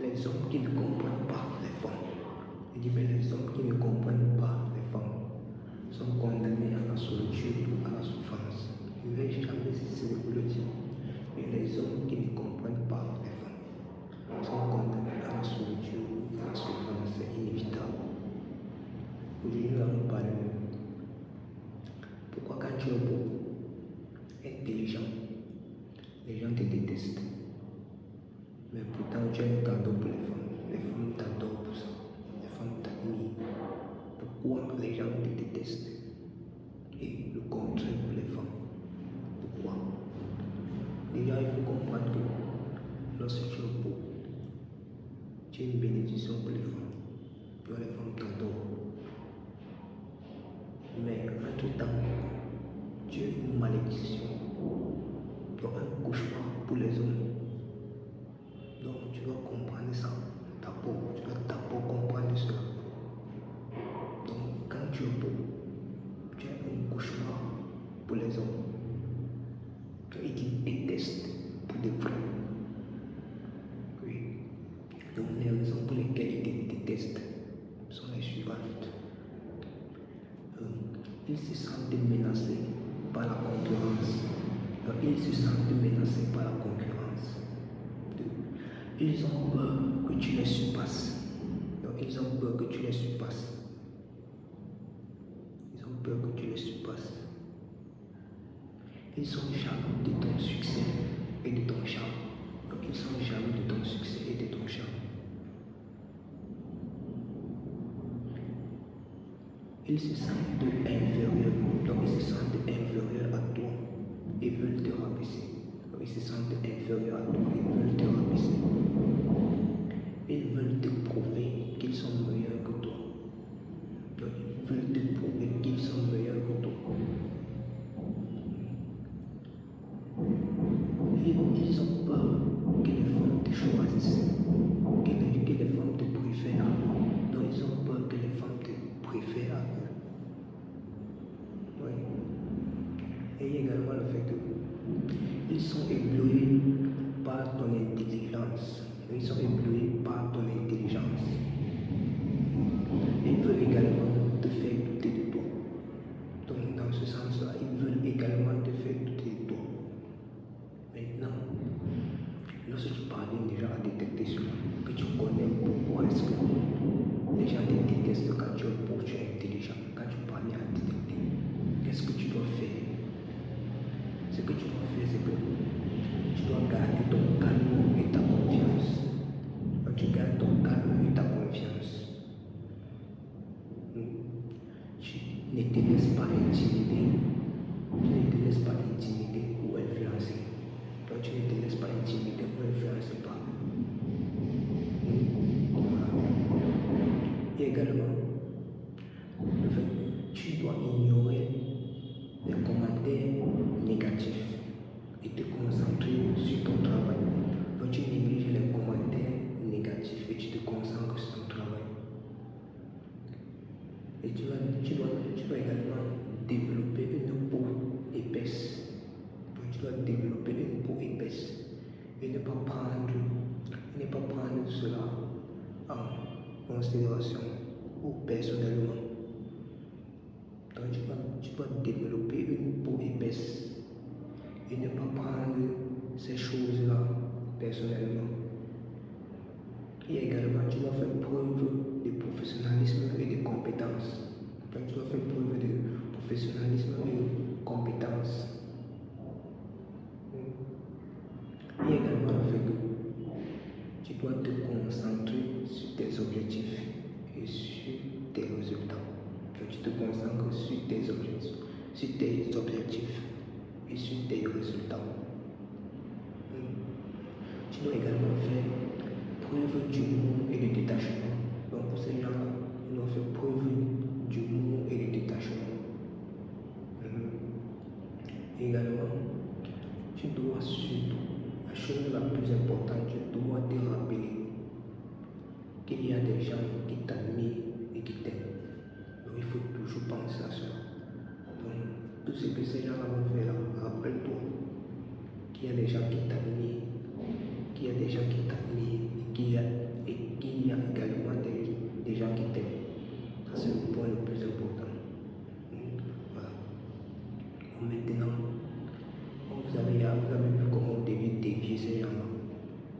les hommes qui ne comprennent pas les femmes. Il dit, mais les hommes qui ne comprennent pas les femmes sont condamnés à la solitude ou à la souffrance. Je ne vais jamais cesser de vous le dire. Mais les hommes qui ne comprennent pas les femmes sont condamnés à la solitude ou à la souffrance. C'est inévitable. Aujourd'hui, nous allons parler de pourquoi quand tu es beau, intelligent, les gens te détestent. Mais pourtant, tu as un cadeau pour les femmes. Les femmes t'adorent pour ça. Les femmes t'admirent. Pourquoi les gens te détestent? Et le contraire pour les femmes. Pourquoi? Déjà, il faut comprendre que lorsque tu es beau, tu es une bénédiction pour les femmes. Donc les femmes t'adorent. Mais entre-temps, tu es une malédiction. Donc un cauchemar pour les hommes. Donc tu dois comprendre ça d'abord. Tu dois d'abord comprendre cela. Donc quand tu es beau, tu es un cauchemar pour les hommes. Et ils détestent pour de vrai. Oui. Donc les raisons pour lesquelles ils te détestent sont les suivantes. Ils se sentent menacés par la concurrence. Donc, ils se sentent menacés par la concurrence. Ils ont peur que tu les surpasses. Donc, ils ont peur que tu les surpasses. Ils ont peur que tu les surpasses. Ils sont jaloux de ton succès et de ton charme. Donc, ils sont jaloux de ton succès et de ton charme. Ils se sentent inférieurs. Donc, ils se sentent inférieurs à toi et veulent te rabaisser. Donc, ils se sentent inférieurs à toi et veulent te rabaisser. Ils veulent te prouver qu'ils sont meilleurs que toi. Donc, ils veulent te prouver qu'ils sont meilleurs que toi. Ils ont peur que les femmes te choisissent, que les femmes te préfèrent à eux. Donc, ils ont peur que les femmes te préfèrent à eux. Oui. Et il y a également le fait qu'ils sont éblouis par ton intelligence. Ils sont éblouis par ton intelligence. Ils veulent également te faire douter de toi. Donc, dans ce sens-là, ils veulent également te faire douter de toi. Maintenant, lorsque tu parviens déjà à détecter cela, que tu connais pourquoi est-ce que les gens te détestent quand tu es beau, tu es intelligent, quand tu parviens à détecter, qu'est-ce que tu dois faire? Ce que tu dois faire, c'est que tu dois garder ton calme et ta confiance. Quand tu gardes ton calme et ta confiance, tu ne te laisses pas intimider. Tu ne te laisses pas intimider ou influencer. Donc tu ne te laisses pas intimider ou influencer par eux. Voilà. Et également, le fait que tu dois ignorer les commentaires négatifs et te concentrer sur ton travail. Donc tu négliges les commentaires négatifs et tu te concentres sur ton travail. Et tu dois également développer une peau épaisse. Donc tu dois développer une peau épaisse et ne pas prendre cela en considération ou personnellement. Donc tu dois développer une peau épaisse et ne pas prendre ces choses-là personnellement. Et également, tu dois faire preuve de professionnalisme et de compétence. Donc, tu dois faire preuve de professionnalisme et de compétence. Et également, le fait que tu dois te concentrer sur tes objectifs et sur tes résultats. Donc, tu te concentres sur tes objectifs et sur tes résultats. Tu dois également faire preuve d'humour et de détachement. Donc pour ces gens-là, ils doivent faire preuve d'humour et de détachement. Et également, tu dois surtout, la chose la plus importante, tu dois te rappeler qu'il y a des gens qui t'admirent et qui t'aiment. Donc il faut toujours penser à cela. Donc tout ce que ces gens-là vont faire là, rappelle-toi qu'il y a des gens qui t'admirent, qu'il y a des gens qui t'admirent et qu'il y a également des gens qui t'aiment. Ça, c'est le point le plus important. Voilà. Maintenant, vous avez vu comment vous devez dévier ces gens-là.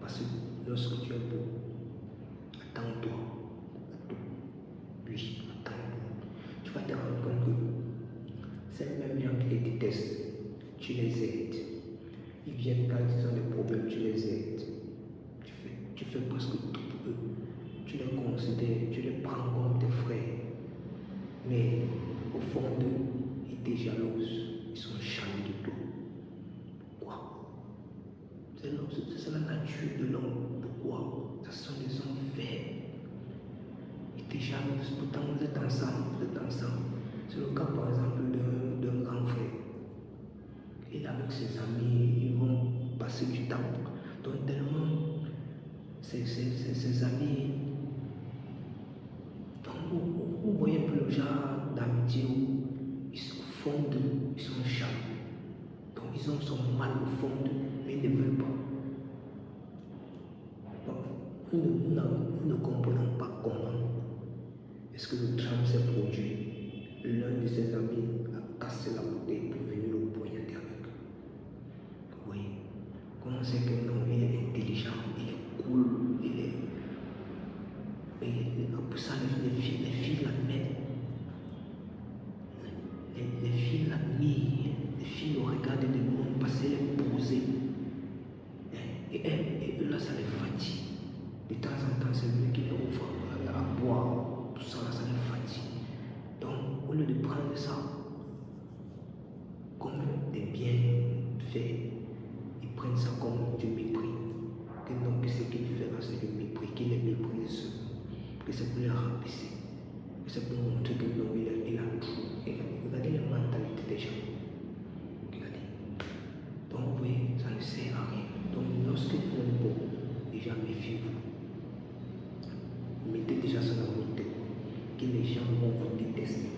Parce que lorsque tu es beau, attends-toi. Oui, attends-toi. Tu vas te rendre compte que ces mêmes gens qui les détestent, tu les aides. Ils viennent quand ils ont des problèmes, tu les aides. Tu fais presque tout pour eux. Tu les considères, tu les prends comme tes frères. Mais au fond d'eux, ils te jalousent. Ils sont jaloux de toi. Pourquoi? C'est la nature de l'homme. Pourquoi? Ce sont des hommes faibles. Ils te jalousent. Pourtant, vous êtes ensemble. C'est le cas, par exemple, d'un grand frère. Il est avec ses amis, ils vont passer du temps. Donc, tellement, ses amis, donc, vous voyez un peu le genre d'amitié où ils sont au fond d'eux, ils sont jaloux. Donc, ils ont son mal au fond d'eux, mais ils ne veulent pas. Donc, nous ne comprenons pas comment est-ce que le drame s'est produit. L'un de ses amis a cassé la bouteille pour venir le poignarder avec. Vous voyez, comment c'est que non, il est intelligent, il est cool, il est. Et pour ça, les filles l'admettent. Les filles l'admirent. Les filles le regardent de loin parce qu'elle est posée. Et là, ça les fatigue. De temps en temps, c'est lui qui leur offre à boire. Tout ça, là, ça les fatigue. Donc, au lieu de prendre ça comme des bienfaits, ils prennent ça comme du mépris. Que non, que ce qu'il fait là, c'est du mépris, qu'il les méprise, que c'est pour les rabaisser, que c'est pour montrer que non, il a tout. Regardez la mentalité des gens. Regardez. Donc, vous voyez, ça ne sert à rien. Donc, lorsque vous êtes beau, déjà méfiez-vous. Mettez déjà ça dans votre tête, que les gens vont vous détester.